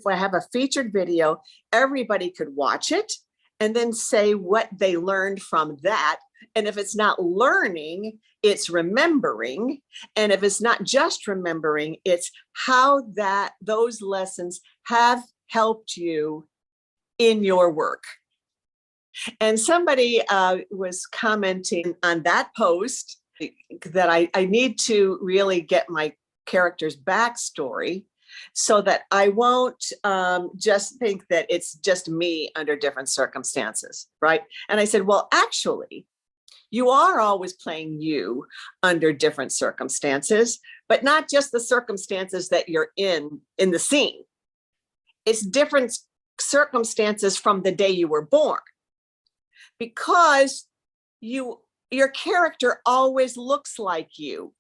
I have a featured video, everybody could watch it and then say what they learned from that. And if it's not learning, it's remembering. And if it's not just remembering, it's how those lessons have helped you in your work. And somebody was commenting on that post that I need to really get my character's backstory so that I won't just think that it's just me under different circumstances, right? And I said, well, actually, you are always playing you under different circumstances, but not just the circumstances that you're in the scene. It's different circumstances from the day you were born, because your character always looks like you,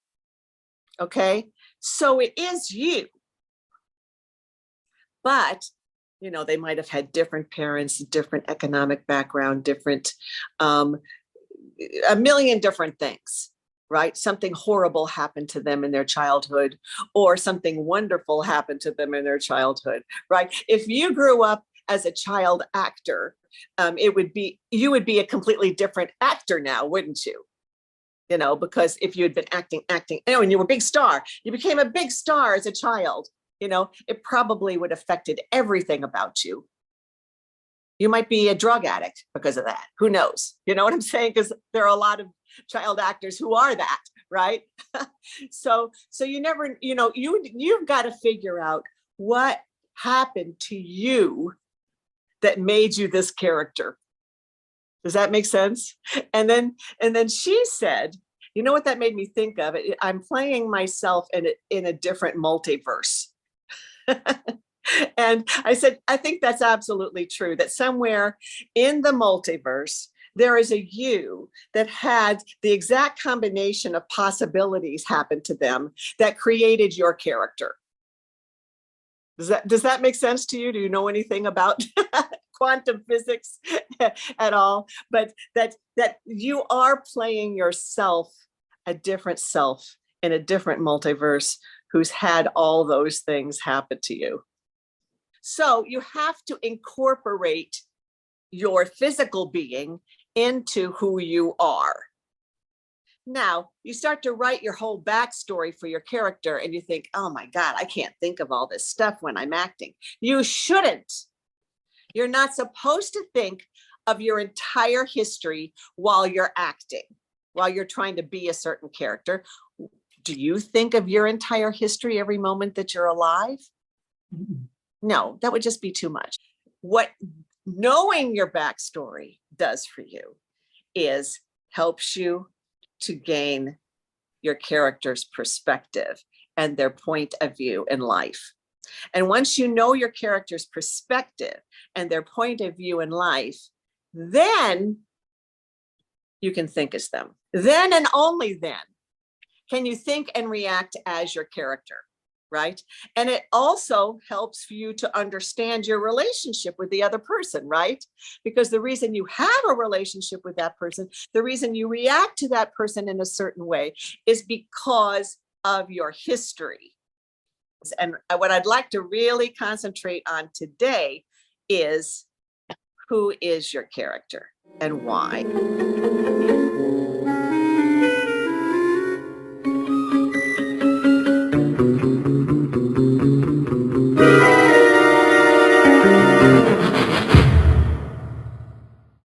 okay? So it is you. But, they might have had different parents, different economic background, different, a million different things, right? Something horrible happened to them in their childhood, or something wonderful happened to them in their childhood, right? If you grew up as a child actor, you would be a completely different actor now, wouldn't you? Because if you had been acting, and you were a big star, you became a big star as a child, it probably would have affected everything about you. You might be a drug addict because of that. Who knows? You know what I'm saying? Because there are a lot of child actors who are that, right? So you never, you've got to figure out what happened to you that made you this character. Does that make sense? And then she said, you know what that made me think of? I'm playing myself in a different multiverse. And I said, I think that's absolutely true, that somewhere in the multiverse, there is a you that had the exact combination of possibilities happen to them that created your character. Does that make sense to you? Do you know anything about quantum physics at all? But that you are playing yourself, a different self in a different multiverse who's had all those things happen to you. So you have to incorporate your physical being into who you are. Now, you start to write your whole backstory for your character and you think, oh my God, I can't think of all this stuff when I'm acting. You shouldn't. You're not supposed to think of your entire history while you're acting, while you're trying to be a certain character. Do you think of your entire history every moment that you're alive? Mm-hmm. No, that would just be too much. What knowing your backstory does for you is helps you to gain your character's perspective and their point of view in life. And once you know your character's perspective and their point of view in life, then you can think as them. Then and only then can you think and react as your character, right? And it also helps for you to understand your relationship with the other person, right? Because the reason you have a relationship with that person, the reason you react to that person in a certain way is because of your history. And what I'd like to really concentrate on today is who is your character and why.